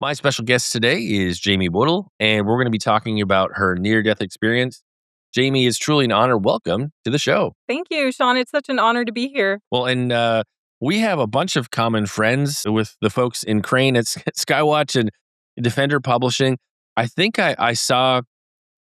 My special guest today is Jamie Woodle, and we're going to be talking about her near-death experience. Jamie, is truly an honor. Welcome to the show. Thank you, Sean. It's such an honor to be here. Well, and we have a bunch of common friends with the folks in Crane at Skywatch and Defender Publishing. I think I saw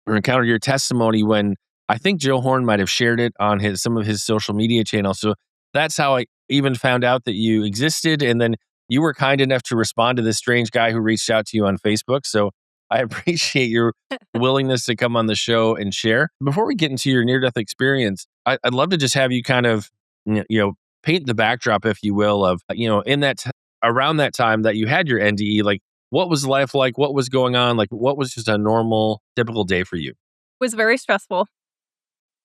or encountered your testimony when I think Joe Horn might have shared it on some of his social media channels. So that's how I even found out that you existed. And then you were kind enough to respond to this strange guy who reached out to you on Facebook. So I appreciate your willingness to come on the show and share. Before we get into your near-death experience, I'd love to just have you kind of, paint the backdrop, if you will, of, in that around that time that you had your NDE, like, what was life like? What was going on? Like, what was just a normal, typical day for you? It was very stressful.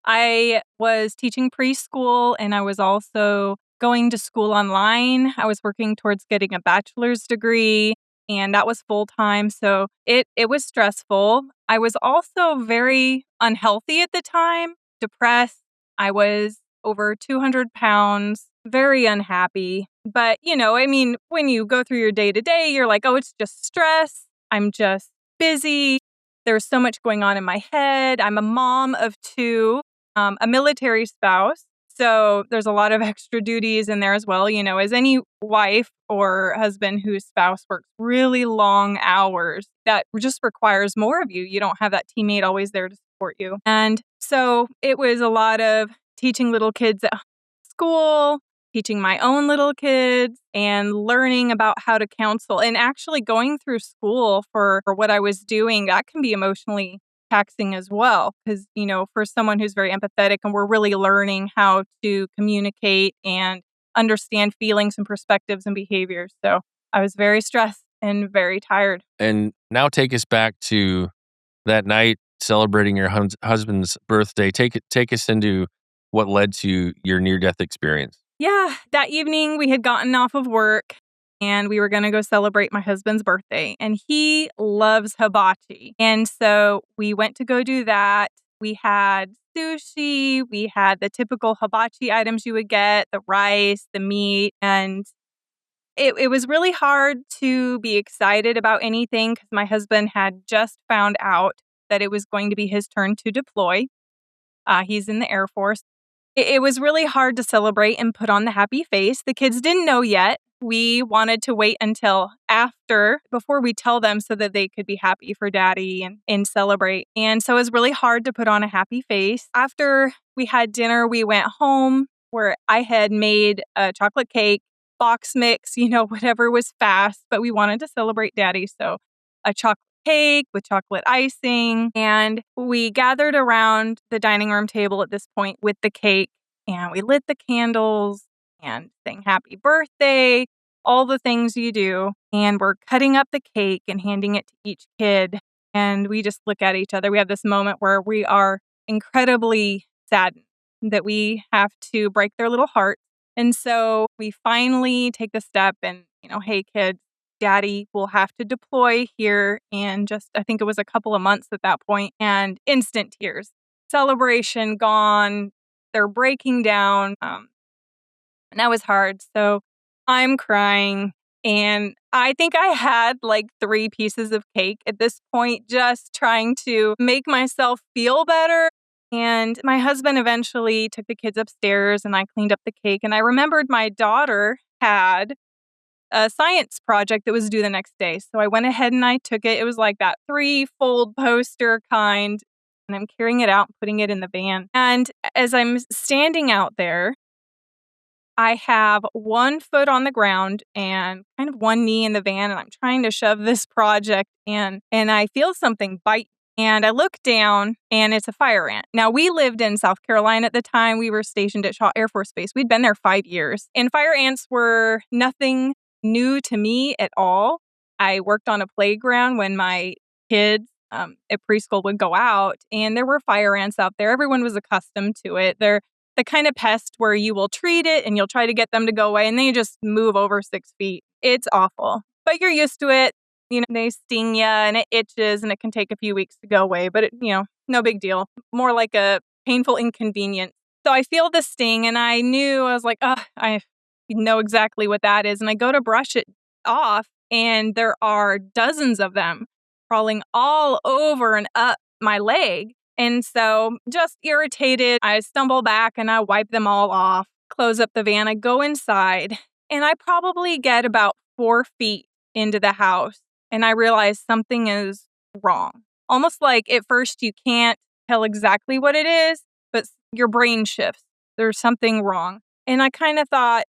I was teaching preschool and I was also going to school online. I was working towards getting a bachelor's degree and that was full time. So it was stressful. I was also very unhealthy at the time, depressed. I was over 200 pounds, very unhappy. But, when you go through your day to day, you're like, oh, it's just stress. I'm just busy. There's so much going on in my head. I'm a mom of two, a military spouse. So there's a lot of extra duties in there as well. As any wife or husband whose spouse works really long hours, that just requires more of you. You don't have that teammate always there to support you. And so it was a lot of teaching little kids at school, teaching my own little kids, and learning about how to counsel. And actually going through school for what I was doing, that can be emotionally taxing as well. Because, for someone who's very empathetic and we're really learning how to communicate and understand feelings and perspectives and behaviors. So I was very stressed and very tired. And now take us back to that night celebrating your husband's birthday. Take us into what led to your near-death experience. Yeah, that evening we had gotten off of work and we were going to go celebrate my husband's birthday. And he loves hibachi. And so we went to go do that. We had sushi. We had the typical hibachi items you would get, the rice, the meat. And it was really hard to be excited about anything because my husband had just found out that it was going to be his turn to deploy. He's in the Air Force. It was really hard to celebrate and put on the happy face. The kids didn't know yet. We wanted to wait until before we tell them so that they could be happy for daddy and celebrate. And so it was really hard to put on a happy face. After we had dinner, we went home where I had made a chocolate cake, box mix, whatever was fast, but we wanted to celebrate daddy. So a chocolate cake with chocolate icing. And we gathered around the dining room table at this point with the cake and we lit the candles and sang happy birthday, all the things you do. And we're cutting up the cake and handing it to each kid. And we just look at each other. We have this moment where we are incredibly saddened that we have to break their little hearts. And so we finally take the step and, hey, kids, daddy will have to deploy here in I think it was a couple of months at that point, and instant tears. Celebration gone. They're breaking down. And that was hard. So I'm crying. And I think I had like 3 pieces of cake at this point, just trying to make myself feel better. And my husband eventually took the kids upstairs and I cleaned up the cake. And I remembered my daughter had a science project that was due the next day. So I went ahead and I took it. It was like that 3-fold poster kind. And I'm carrying it out, putting it in the van. And as I'm standing out there, I have one foot on the ground and kind of one knee in the van. And I'm trying to shove this project in. And I feel something bite. And I look down and it's a fire ant. Now, we lived in South Carolina at the time. We were stationed at Shaw Air Force Base. We'd been there 5 years. And fire ants were nothing new to me at all. I worked on a playground when my kids at preschool would go out and there were fire ants out there. Everyone was accustomed to it. They're the kind of pest where you will treat it and you'll try to get them to go away and they just move over 6 feet. It's awful, but you're used to it. They sting you and it itches and it can take a few weeks to go away, but no big deal. More like a painful inconvenience. So I feel the sting and I was like, I know exactly what that is. And I go to brush it off and there are dozens of them crawling all over and up my leg. And so, just irritated, I stumble back and I wipe them all off, close up the van, I go inside, and I probably get about 4 feet into the house, and I realize something is wrong. Almost like at first you can't tell exactly what it is, but your brain shifts. There's something wrong. And I kind of thought,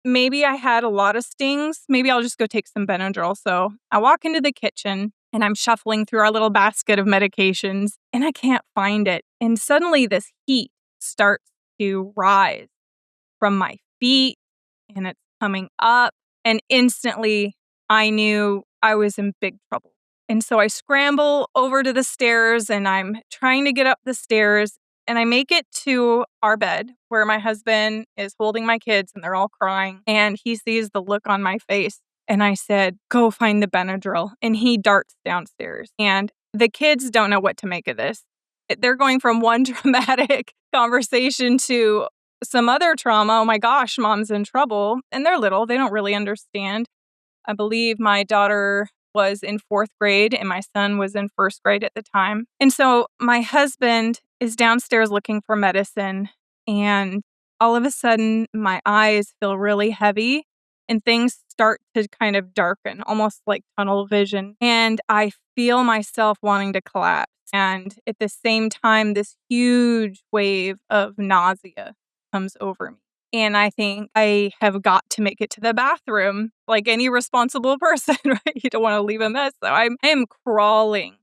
maybe I had a lot of stings. Maybe I'll just go take some Benadryl. So I walk into the kitchen and I'm shuffling through our little basket of medications and I can't find it. And suddenly this heat starts to rise from my feet and it's coming up. And instantly I knew I was in big trouble. And so I scramble over to the stairs and I'm trying to get up the stairs and I make it to our bed where my husband is holding my kids and they're all crying. And he sees the look on my face. And I said, go find the Benadryl. And he darts downstairs. And the kids don't know what to make of this. They're going from one traumatic conversation to some other trauma. Oh my gosh, mom's in trouble. And they're little. They don't really understand. I believe my daughter was in 4th grade and my son was in 1st grade at the time. And so my husband is downstairs looking for medicine. And all of a sudden, my eyes feel really heavy and things start to kind of darken, almost like tunnel vision. And I feel myself wanting to collapse. And at the same time, this huge wave of nausea comes over me. And I think I have got to make it to the bathroom like any responsible person, right? You don't want to leave a mess. So I am crawling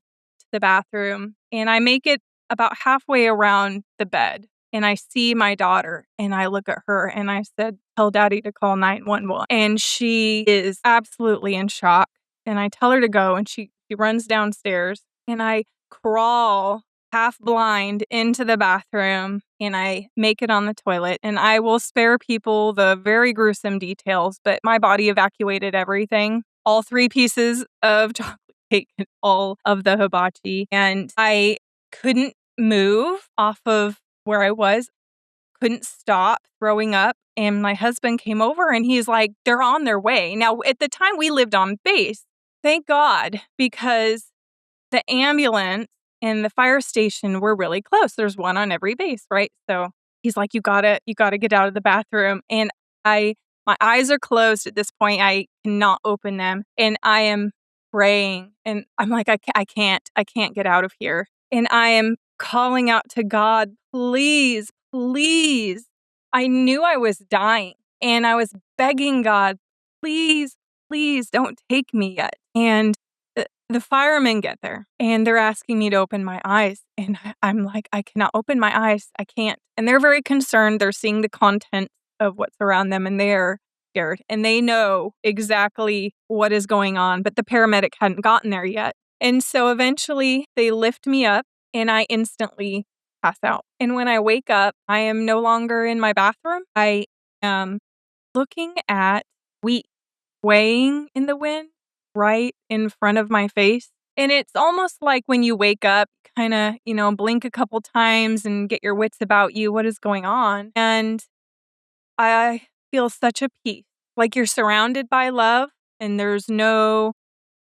to the bathroom and I make it about halfway around the bed. And I see my daughter and I look at her and I said, tell daddy to call 911. And she is absolutely in shock. And I tell her to go and she runs downstairs and I crawl half blind into the bathroom and I make it on the toilet. And I will spare people the very gruesome details, but my body evacuated everything, all 3 pieces of chocolate cake and all of the hibachi. And I couldn't move off of where I was, couldn't stop throwing up. And my husband came over and he's like, they're on their way. Now, at the time we lived on base, thank God, because the ambulance and the fire station were really close. There's one on every base, right? So he's like, you gotta get out of the bathroom. And my eyes are closed at this point. I cannot open them. And I am praying. And I'm like, I can't get out of here. And I am calling out to God, please, please. I knew I was dying. And I was begging God, please, please don't take me yet. And the firemen get there and they're asking me to open my eyes. And I'm like, I cannot open my eyes. I can't. And they're very concerned. They're seeing the content of what's around them and they're scared. And they know exactly what is going on. But the paramedic hadn't gotten there yet. And so eventually they lift me up and I instantly pass out. And when I wake up, I am no longer in my bathroom. I am looking at wheat swaying in the wind right in front of my face. And it's almost like when you wake up, kind of, blink a couple times and get your wits about you. What is going on? And I feel such a peace, like you're surrounded by love and there's no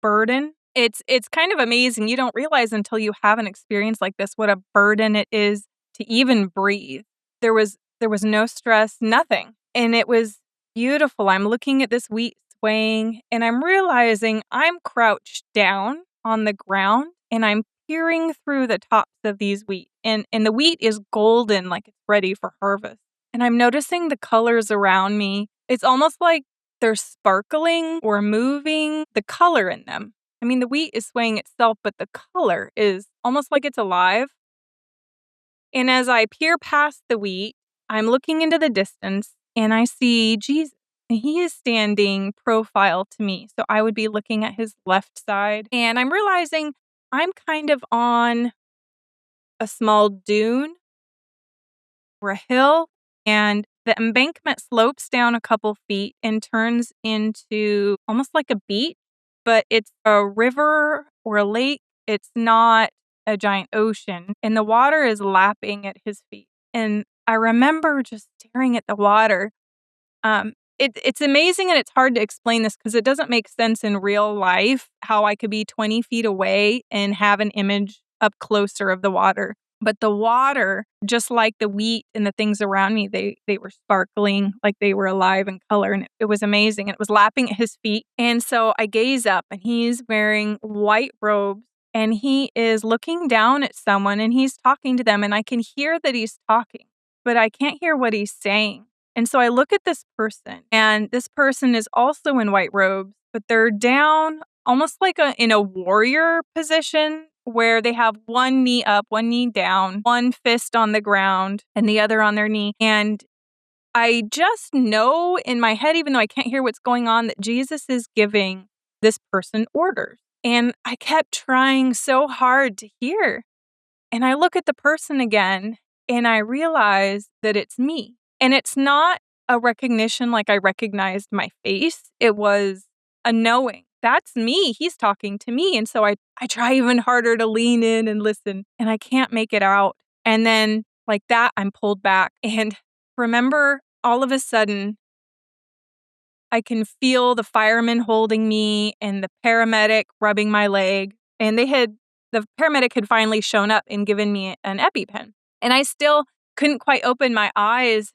burden. It's kind of amazing. You don't realize until you have an experience like this what a burden it is to even breathe. There was no stress, nothing. And it was beautiful. I'm looking at this wheat swaying and I'm realizing I'm crouched down on the ground and I'm peering through the tops of these wheat. And the wheat is golden, like it's ready for harvest. And I'm noticing the colors around me. It's almost like they're sparkling or moving, the color in them. I mean, the wheat is swaying itself, but the color is almost like it's alive. And as I peer past the wheat, I'm looking into the distance and I see Jesus. And he is standing profile to me. So I would be looking at his left side. And I'm realizing I'm kind of on a small dune or a hill. And the embankment slopes down a couple feet and turns into almost like a beach. But it's a river or a lake. It's not a giant ocean. And the water is lapping at his feet. And I remember just staring at the water. it's amazing, and it's hard to explain this because it doesn't make sense in real life how I could be 20 feet away and have an image up closer of the water. But the water, just like the wheat and the things around me, they were sparkling, like they were alive in color, and it was amazing. And it was lapping at his feet. And so I gaze up, and he's wearing white robes, and he is looking down at someone, and he's talking to them, and I can hear that he's talking, but I can't hear what he's saying. And so I look at this person, and this person is also in white robes, but they're down almost like in a warrior position where they have one knee up, one knee down, one fist on the ground, and the other on their knee. And I just know in my head, even though I can't hear what's going on, that Jesus is giving this person orders. And I kept trying so hard to hear. And I look at the person again, and I realize that it's me. And it's not a recognition like I recognized my face. It was a knowing. That's me. He's talking to me. And so I try even harder to lean in and listen, and I can't make it out. And then, like that, I'm pulled back. And remember, all of a sudden, I can feel the fireman holding me and the paramedic rubbing my leg. And the paramedic had finally shown up and given me an EpiPen. And I still couldn't quite open my eyes.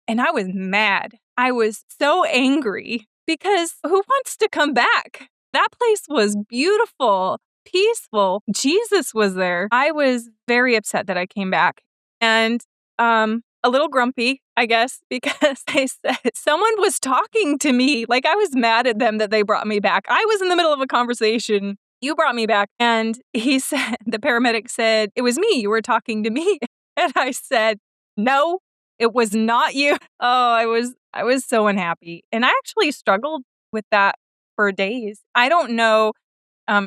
And I was mad. I was so angry because who wants to come back? That place was beautiful, peaceful. Jesus was there. I was very upset that I came back, and a little grumpy, I guess, because I said someone was talking to me. Like, I was mad at them that they brought me back. I was in the middle of a conversation. You brought me back. And the paramedic said, it was me. You were talking to me. And I said, no, it was not you. Oh, I was so unhappy. And I actually struggled with that for days. I don't know,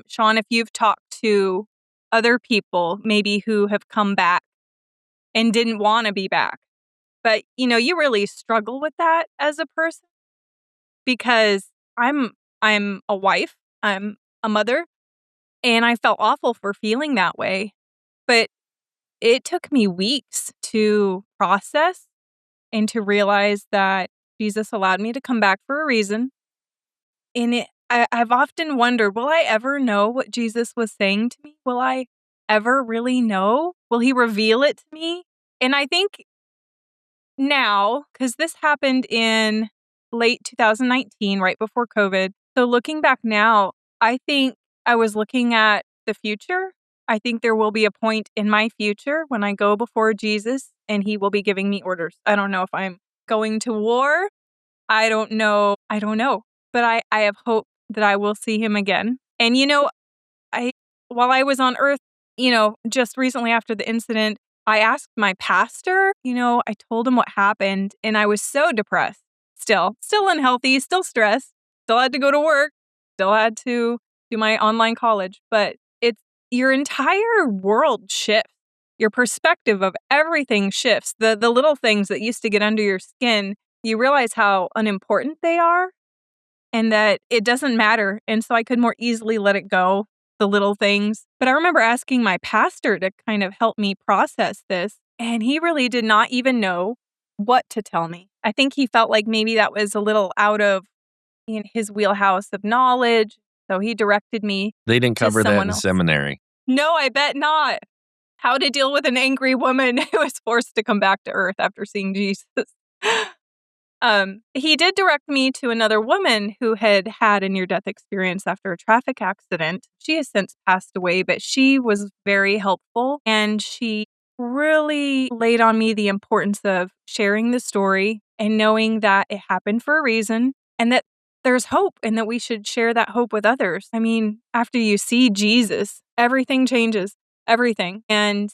Sean, if you've talked to other people maybe who have come back and didn't want to be back. But, you really struggle with that as a person, because I'm a wife, I'm a mother, and I felt awful for feeling that way. But it took me weeks to process and to realize that Jesus allowed me to come back for a reason. And I've often wondered, will I ever know what Jesus was saying to me? Will I ever really know? Will he reveal it to me? And I think now, because this happened in late 2019, right before COVID. So looking back now, I think I was looking at the future. I think there will be a point in my future when I go before Jesus and he will be giving me orders. I don't know if I'm going to war. I don't know. But I have hope that I will see him again. And, while I was on earth, just recently after the incident, I asked my pastor, I told him what happened, and I was so depressed, still unhealthy, still stressed, still had to go to work, still had to do my online college. But it's your entire world shifts. Your perspective of everything shifts. The little things that used to get under your skin, you realize how unimportant they are and that it doesn't matter. And so I could more easily let it go, the little things. But I remember asking my pastor to kind of help me process this, and he really did not even know what to tell me. I think he felt like maybe that was a little out of his wheelhouse of knowledge, so he directed me. They didn't cover that in else. seminary. No, I bet not. How to deal with an angry woman who was forced to come back to earth after seeing Jesus. He did direct me to another woman who had a near-death experience after a traffic accident. She has since passed away, but she was very helpful, and she really laid on me the importance of sharing the story and knowing that it happened for a reason and that there's hope and that we should share that hope with others. I mean, after you see Jesus, everything changes, everything. And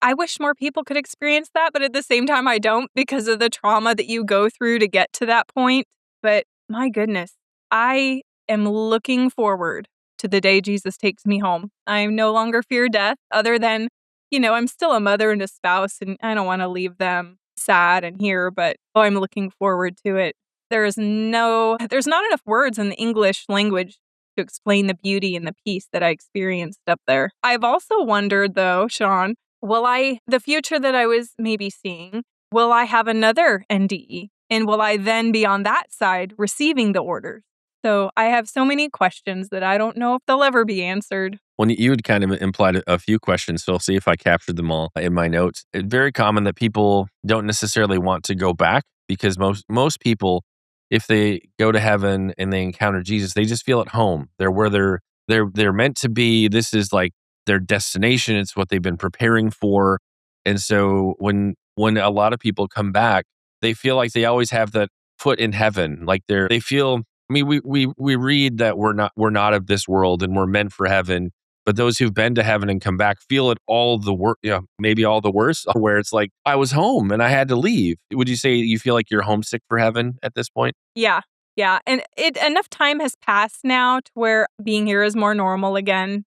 I wish more people could experience that, but at the same time, I don't, because of the trauma that you go through to get to that point. But my goodness, I am looking forward to the day Jesus takes me home. I no longer fear death, other than, I'm still a mother and a spouse, and I don't want to leave them sad and here, but I'm looking forward to it. There's not enough words in the English language to explain the beauty and the peace that I experienced up there. I've also wondered, though, Sean, the future that I was maybe seeing, will I have another NDE? And will I then be on that side receiving the orders? So I have so many questions that I don't know if they'll ever be answered. Well, you had kind of implied a few questions, so I'll see if I captured them all in my notes. It's very common that people don't necessarily want to go back because most people, if they go to heaven and they encounter Jesus, they just feel at home. They're where they're meant to be. This is like their destination. It's what they've been preparing for. And so when a lot of people come back, they feel like they always have that foot in heaven. Like they feel. I mean, we read that we're not of this world and we're meant for heaven. But those who've been to heaven and come back feel it all the worst, maybe all the worse, where it's like, I was home and I had to leave. Would you say you feel like you're homesick for heaven at this point? Yeah. Yeah. And enough time has passed now to where being here is more normal again.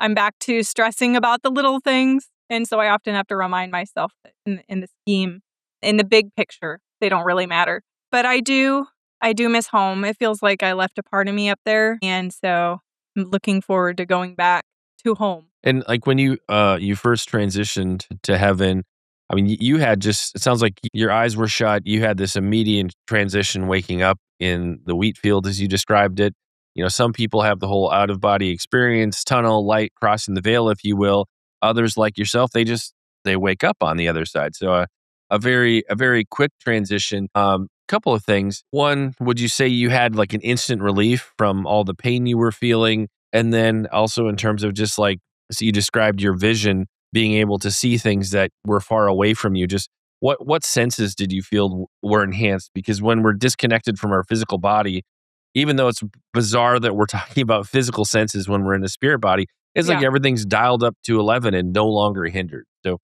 I'm back to stressing about the little things. And so I often have to remind myself that in the scheme, in the big picture, they don't really matter. But I do miss home. It feels like I left a part of me up there. And so I'm looking forward to going back to home. And like when you first transitioned to heaven, I mean, you had it sounds like your eyes were shut. You had this immediate transition waking up in the wheat field as you described it. Some people have the whole out of body experience, tunnel, light, crossing the veil, if you will. Others like yourself, they wake up on the other side. So a very quick transition. Couple of things. One, would you say you had like an instant relief from all the pain you were feeling? And then also in terms of just like, so you described your vision, being able to see things that were far away from you. Just what senses did you feel were enhanced? Because when we're disconnected from our physical body, even though it's bizarre that we're talking about physical senses when we're in the spirit body, it's like everything's dialed up to 11 and no longer hindered. So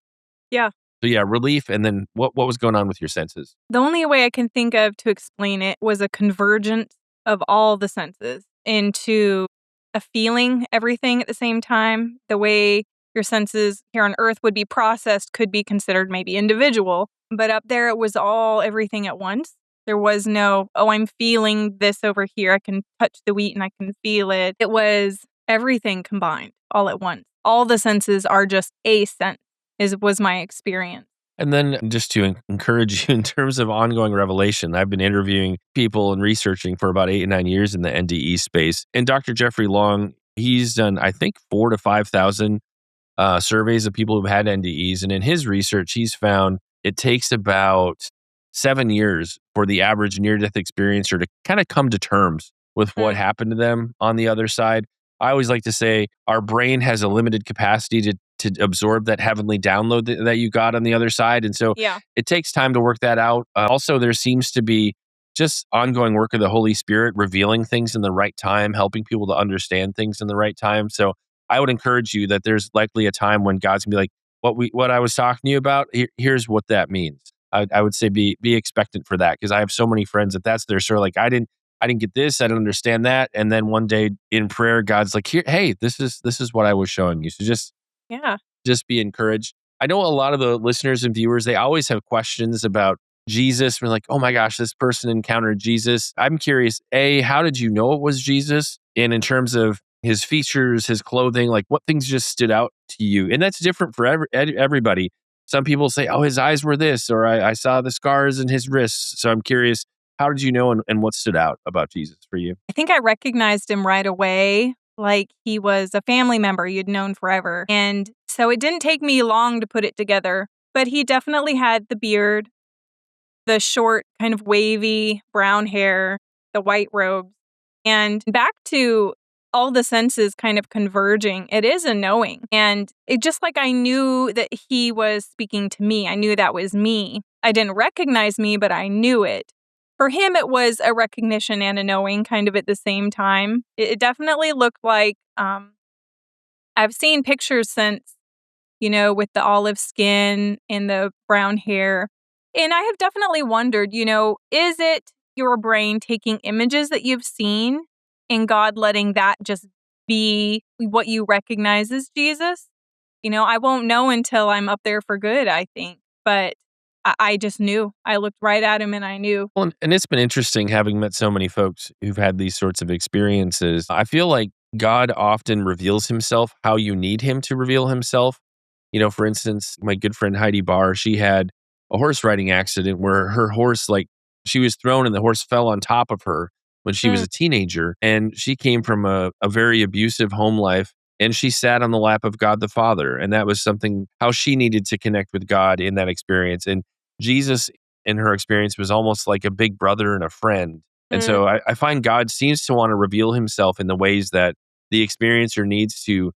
yeah. So yeah, relief. And then what was going on with your senses? The only way I can think of to explain it was a convergence of all the senses into a feeling everything at the same time. The way your senses here on earth would be processed could be considered maybe individual, but up there it was all everything at once. There was no, oh, I'm feeling this over here. I can touch the wheat and I can feel it. It was everything combined all at once. All the senses are just a sense. Was my experience. And then just to encourage you in terms of ongoing revelation, I've been interviewing people and researching for about 8 and 9 years in the NDE space. And Dr. Jeffrey Long, he's done, I think, 4,000 to 5,000 surveys of people who've had NDEs. And in his research, he's found it takes about 7 years for the average near-death experiencer to kind of come to terms with what happened to them on the other side. I always like to say our brain has a limited capacity to absorb that heavenly download that you got on the other side. And so it takes time to work that out. Also, there seems to be just ongoing work of the Holy Spirit revealing things in the right time, helping people to understand things in the right time. So I would encourage you that there's likely a time when God's gonna be like, what I was talking to you about, here's what that means. I would say be expectant for that, because I have so many friends that's their sort of like, I didn't get this, I didn't understand that. And then one day in prayer, God's like, here, hey, this is what I was showing you. So just be encouraged. I know a lot of the listeners and viewers, they always have questions about Jesus. We're like, oh my gosh, this person encountered Jesus. I'm curious, how did you know it was Jesus? And in terms of his features, his clothing, like what things just stood out to you? And that's different for everybody. Some people say, oh, his eyes were this, or I saw the scars in his wrists. So I'm curious, how did you know and what stood out about Jesus for you? I think I recognized him right away, like he was a family member you'd known forever. And so it didn't take me long to put it together, but he definitely had the beard, the short, kind of wavy brown hair, the white robes. And back to all the senses kind of converging, it is a knowing. And it just like I knew that he was speaking to me. I knew that was me. I didn't recognize me, but I knew it. For him, it was a recognition and a knowing kind of at the same time. It definitely looked like, I've seen pictures since, with the olive skin and the brown hair. And I have definitely wondered, is it your brain taking images that you've seen and God letting that just be what you recognize as Jesus? I won't know until I'm up there for good, I think. But I just knew. I looked right at him and I knew. Well, and it's been interesting having met so many folks who've had these sorts of experiences. I feel like God often reveals himself how you need him to reveal himself. For instance, my good friend Heidi Barr, she had a horse riding accident where her horse she was thrown and the horse fell on top of her when she was Mm. a teenager. And she came from a very abusive home life. And she sat on the lap of God the Father. And that was something how she needed to connect with God in that experience. And Jesus in her experience was almost like a big brother and a friend. And Mm. so I find God seems to want to reveal himself in the ways that the experiencer needs to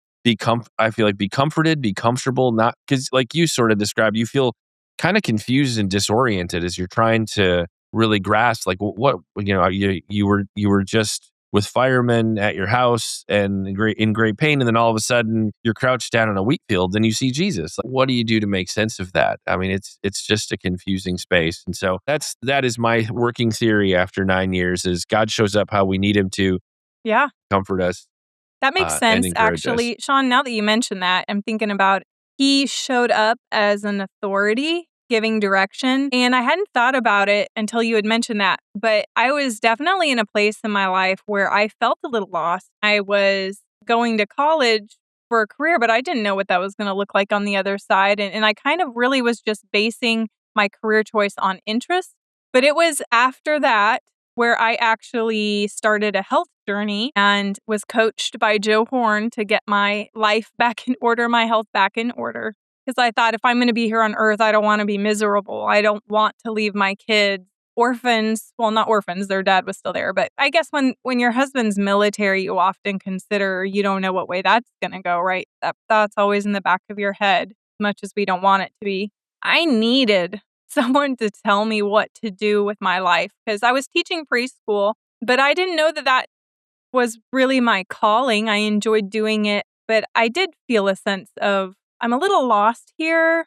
I feel like be comforted, be comfortable, not because like you sort of described, you feel kind of confused and disoriented as you're trying to really grasp like what you were just with firemen at your house and in great pain, and then all of a sudden you're crouched down in a wheat field and you see Jesus. Like, what do you do to make sense of that? I mean, it's just a confusing space, and so that is my working theory after 9 years: is God shows up how we need Him to Yeah. comfort us That makes and sense, encourage us. actually. Sean, now that you mention that, I'm thinking about he showed up as an authority giving direction. And I hadn't thought about it until you had mentioned that. But I was definitely in a place in my life where I felt a little lost. I was going to college for a career, but I didn't know what that was going to look like on the other side. And I kind of really was just basing my career choice on interest. But it was after that where I actually started a health journey and was coached by Joe Horn to get my life back in order, my health back in order. Because I thought if I'm going to be here on earth, I don't want to be miserable. I don't want to leave my kids orphans. Well, not orphans, their dad was still there. But I guess when your husband's military, you often consider you don't know what way that's going to go, right? That thought's always in the back of your head, as much as we don't want it to be. I needed someone to tell me what to do with my life because I was teaching preschool, but I didn't know that was really my calling. I enjoyed doing it, but I did feel a sense of I'm a little lost here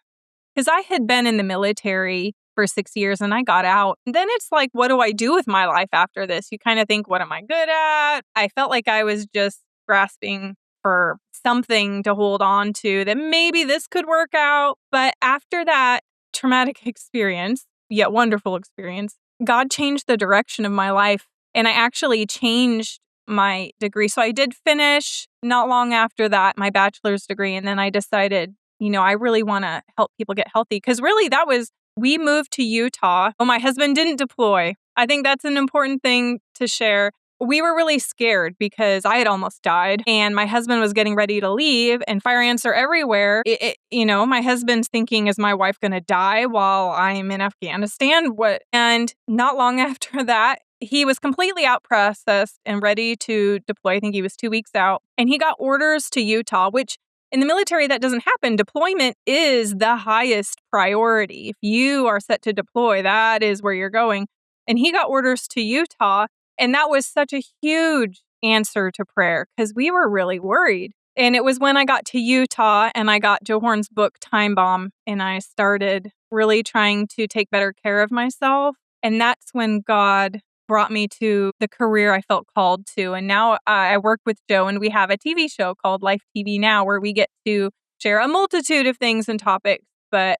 because I had been in the military for 6 years and I got out. And then it's like, what do I do with my life after this? You kind of think, what am I good at? I felt like I was just grasping for something to hold on to that maybe this could work out. But after that traumatic experience, yet wonderful experience, God changed the direction of my life. And I actually changed my degree. So I did finish not long after that, my bachelor's degree. And then I decided, I really want to help people get healthy. Because really we moved to Utah. Oh, my husband didn't deploy. I think that's an important thing to share. We were really scared because I had almost died and my husband was getting ready to leave and fire ants are everywhere. My husband's thinking, is my wife going to die while I'm in Afghanistan? And not long after that, he was completely out processed and ready to deploy. I think he was 2 weeks out. And he got orders to Utah, which in the military, that doesn't happen. Deployment is the highest priority. If you are set to deploy, that is where you're going. And he got orders to Utah. And that was such a huge answer to prayer because we were really worried. And it was when I got to Utah and I got Joe Horn's book, Time Bomb, and I started really trying to take better care of myself. And that's when God brought me to the career I felt called to. And now I work with Joe and we have a TV show called Life TV Now where we get to share a multitude of things and topics. But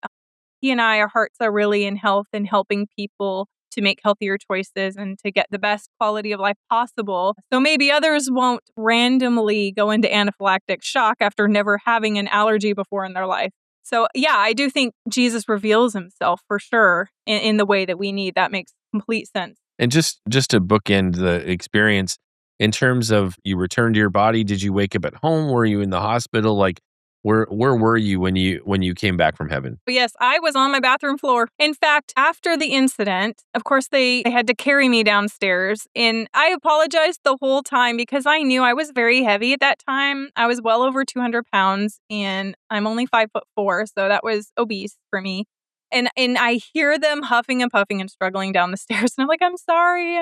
he and I, our hearts are really in health and helping people to make healthier choices and to get the best quality of life possible. So maybe others won't randomly go into anaphylactic shock after never having an allergy before in their life. So yeah, I do think Jesus reveals himself for sure in the way that we need. That makes complete sense. And just to bookend the experience, in terms of you returned to your body, did you wake up at home? Were you in the hospital? Like, where were you when you came back from heaven? Yes, I was on my bathroom floor. In fact, after the incident, of course, they had to carry me downstairs. And I apologized the whole time because I knew I was very heavy at that time. I was well over 200 pounds and I'm only 5'4", so that was obese for me. And I hear them huffing and puffing and struggling down the stairs. And I'm like, I'm sorry.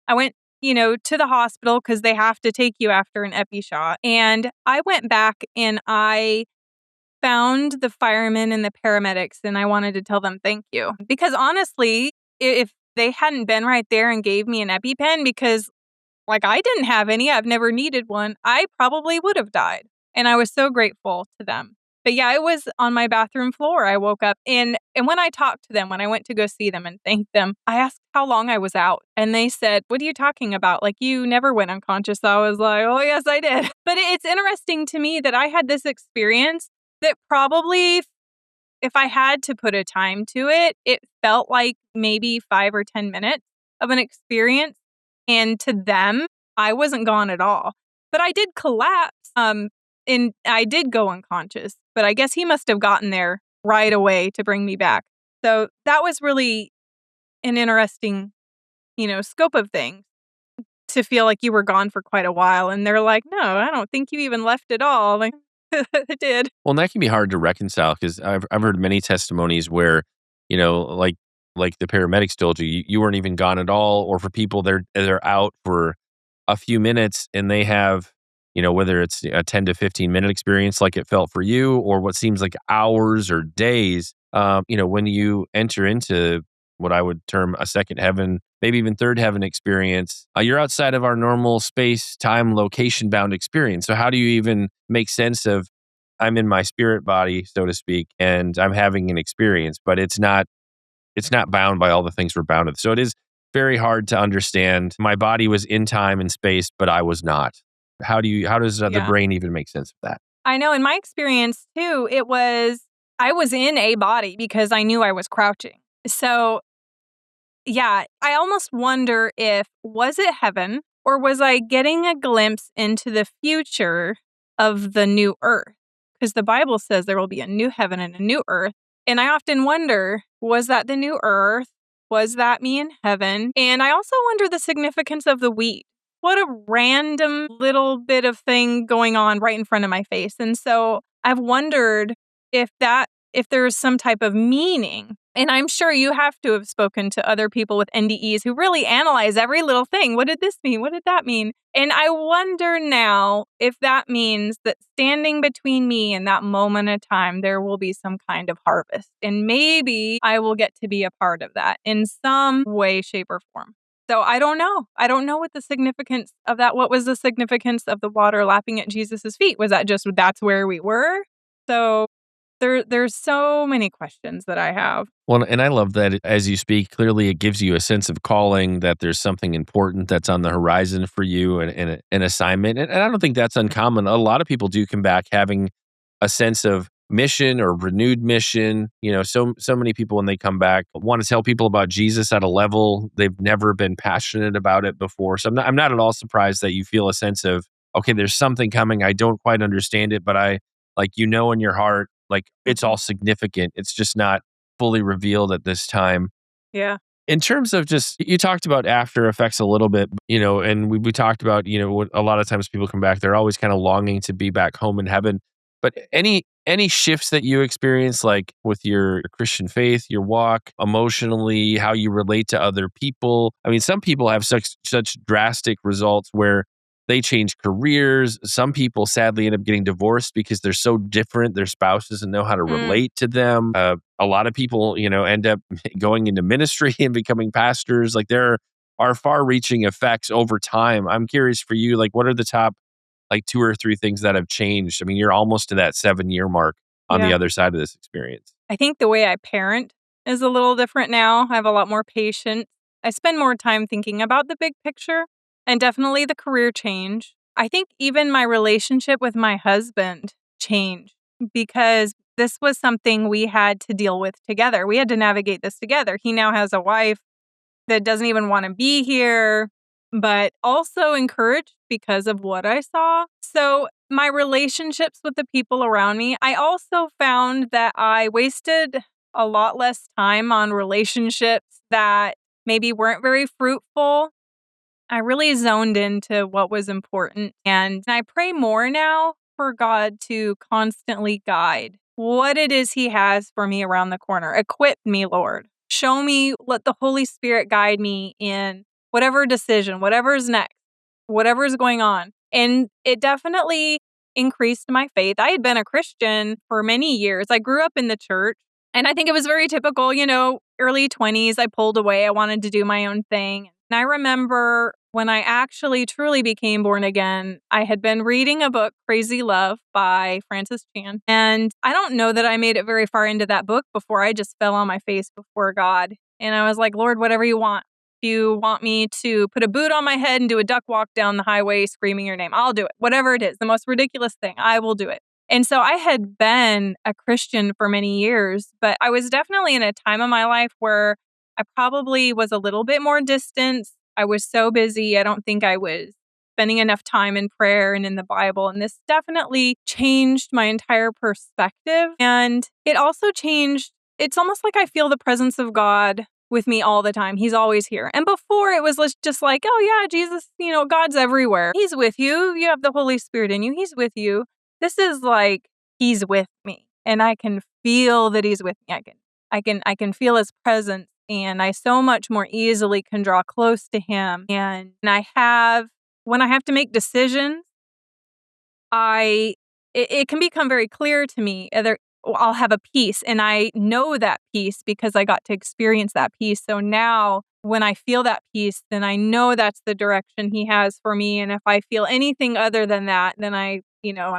I went, to the hospital because they have to take you after an epi shot. And I went back and I found the firemen and the paramedics and I wanted to tell them thank you. Because honestly, if they hadn't been right there and gave me an EpiPen, because like I didn't have any, I've never needed one, I probably would have died. And I was so grateful to them. But yeah, it was on my bathroom floor. I woke up and when I talked to them, when I went to go see them and thank them, I asked how long I was out. And they said, what are you talking about? Like, you never went unconscious. I was like, oh, yes, I did. But it's interesting to me that I had this experience that probably if I had to put a time to it, it felt like maybe 5 or 10 minutes of an experience. And to them, I wasn't gone at all. But I did collapse. And I did go unconscious. But I guess he must have gotten there right away to bring me back. So that was really an interesting, scope of things, to feel like you were gone for quite a while. And they're like, no, I don't think you even left at all. Like, I did. Well, and that can be hard to reconcile because I've heard many testimonies where, like the paramedics told you, you weren't even gone at all, or for people they're out for a few minutes and they have, whether it's a 10 to 15-minute experience like it felt for you, or what seems like hours or days. When you enter into what I would term a second heaven, maybe even third heaven experience, you're outside of our normal space, time, location bound experience. So how do you even make sense of, I'm in my spirit body, so to speak, and I'm having an experience, but it's not bound by all the things we're bound with. So it is very hard to understand. My body was in time and space, but I was not. How does the Yeah. brain even make sense of that? I know in my experience too, I was in a body because I knew I was crouching. So yeah, I almost wonder was it heaven, or was I getting a glimpse into the future of the new earth? Because the Bible says there will be a new heaven and a new earth. And I often wonder, was that the new earth? Was that me in heaven? And I also wonder the significance of the wheat. What a random little bit of thing going on right in front of my face. And so I've wondered if there's some type of meaning. And I'm sure you have to have spoken to other people with NDEs who really analyze every little thing. What did this mean? What did that mean? And I wonder now if that means that standing between me and that moment of time, there will be some kind of harvest. And maybe I will get to be a part of that in some way, shape, or form. So I don't know. I don't know what the significance of that. What was the significance of the water lapping at Jesus's feet? Was that just that's where we were? So there's so many questions that I have. Well, and I love that as you speak, clearly it gives you a sense of calling, that there's something important that's on the horizon for you, and an assignment. And I don't think that's uncommon. A lot of people do come back having a sense of mission or renewed mission. So many people when they come back want to tell people about Jesus at a level they've never been passionate about it before. So I'm not at all surprised that you feel a sense of, okay, there's something coming. I don't quite understand it, but in your heart, like it's all significant. It's just not fully revealed at this time. Yeah. In terms of just, you talked about after effects a little bit, and we talked about, what a lot of times people come back, they're always kind of longing to be back home in heaven. But any shifts that you experience, like with your Christian faith, your walk, emotionally, how you relate to other people? I mean, some people have such drastic results where they change careers. Some people sadly end up getting divorced because they're so different. Their spouse doesn't know how to relate to them. A lot of people, end up going into ministry and becoming pastors. Like, there are far-reaching effects over time. I'm curious for you, like, what are the top, like, 2 or 3 things that have changed? I mean, you're almost to that 7-year mark on the Yeah. other side of this experience. I think the way I parent is a little different now. I have a lot more patience. I spend more time thinking about the big picture, and definitely the career change. I think even my relationship with my husband changed because this was something we had to deal with together. We had to navigate this together. He now has a wife that doesn't even want to be here, but also encouraged because of what I saw. So my relationships with the people around me, I also found that I wasted a lot less time on relationships that maybe weren't very fruitful. I really zoned into what was important. And I pray more now for God to constantly guide what it is He has for me around the corner. Equip me, Lord. Show me, let the Holy Spirit guide me in whatever decision, whatever's next, whatever's going on. And it definitely increased my faith. I had been a Christian for many years. I grew up in the church, and I think it was very typical, early 20s. I pulled away. I wanted to do my own thing. And I remember when I actually truly became born again, I had been reading a book, Crazy Love by Francis Chan. And I don't know that I made it very far into that book before I just fell on my face before God. And I was like, Lord, whatever you want. If you want me to put a boot on my head and do a duck walk down the highway screaming your name, I'll do it. Whatever it is, the most ridiculous thing, I will do it. And so I had been a Christian for many years, but I was definitely in a time of my life where I probably was a little bit more distant. I was so busy. I don't think I was spending enough time in prayer and in the Bible. And this definitely changed my entire perspective. And it also changed, it's almost like I feel the presence of God with me all the time. He's always here. And before it was just like, oh yeah, Jesus, God's everywhere. He's with you. You have the Holy Spirit in you. He's with you. This is like he's with me, and I can feel that he's with me. I can feel his presence, and I so much more easily can draw close to him. And when I have to make decisions, it can become very clear to me. I'll have a peace, and I know that peace because I got to experience that peace. So now when I feel that peace, then I know that's the direction he has for me. And if I feel anything other than that, then I'm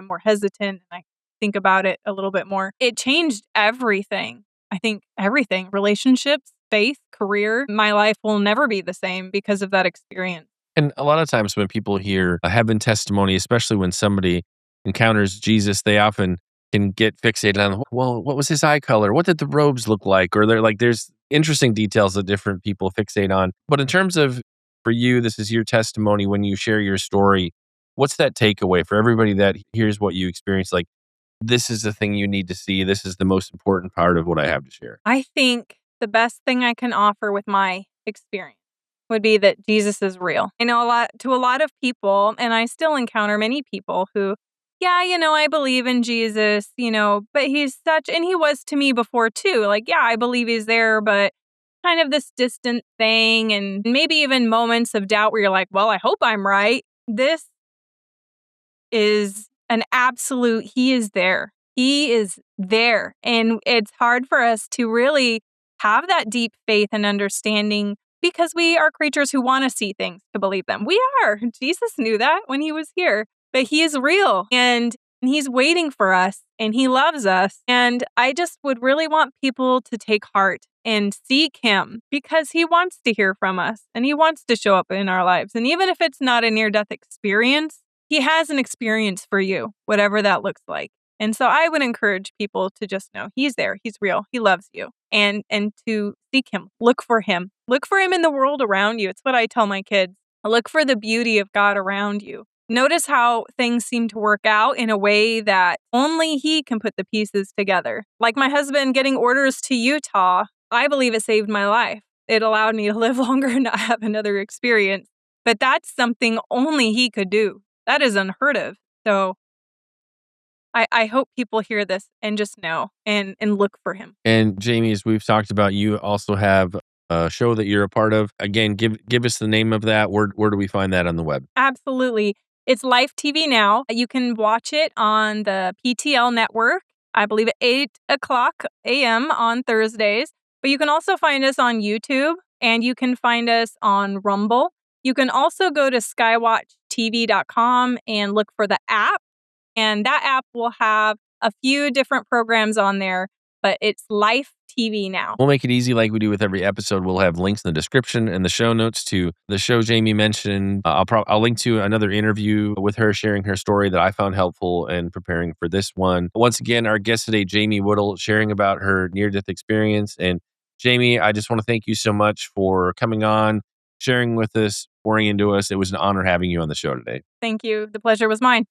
more hesitant and I think about it a little bit more. It changed everything. I think everything, relationships, faith, career. My life will never be the same because of that experience. And a lot of times when people hear a heaven testimony, especially when somebody encounters Jesus, they often can get fixated on, well, what was his eye color? What did the robes look like? Or there's interesting details that different people fixate on. But in terms of, for you, this is your testimony when you share your story. What's that takeaway for everybody that hears what you experienced? Like, this is the thing you need to see. This is the most important part of what I have to share. I think the best thing I can offer with my experience would be that Jesus is real. I know a lot of people, and I still encounter many people who, I believe in Jesus, but he's and he was to me before too. Like, I believe he's there, but kind of this distant thing, and maybe even moments of doubt where you're like, well, I hope I'm right. This is an absolute, he is there. He is there. And it's hard for us to really have that deep faith and understanding because we are creatures who want to see things to believe them. We are. Jesus knew that when he was here, but he is real and he's waiting for us and he loves us. And I just would really want people to take heart and seek him because he wants to hear from us and he wants to show up in our lives. And even if it's not a near-death experience, he has an experience for you, whatever that looks like. And so I would encourage people to just know he's there, he's real, he loves you, and to seek him, look for him in the world around you. It's what I tell my kids. Look for the beauty of God around you. Notice how things seem to work out in a way that only he can put the pieces together. Like my husband getting orders to Utah, I believe it saved my life. It allowed me to live longer and not have another experience. But that's something only he could do. That is unheard of. So I hope people hear this and just know and look for him. And Jamie, as we've talked about, you also have a show that you're a part of. Again, give us the name of that. Where do we find that on the web? Absolutely. It's Live TV now. You can watch it on the PTL network, I believe at 8:00 a.m. on Thursdays. But you can also find us on YouTube and you can find us on Rumble. You can also go to skywatchtv.com and look for the app. And that app will have a few different programs on there, but it's Life TV now. We'll make it easy like we do with every episode. We'll have links in the description and the show notes to the show Jamie mentioned. I'll link to another interview with her sharing her story that I found helpful in preparing for this one. Once again, our guest today, Jamie Woodle, sharing about her near-death experience. And Jamie, I just want to thank you so much for coming on, sharing with us, pouring into us. It was an honor having you on the show today. Thank you. The pleasure was mine.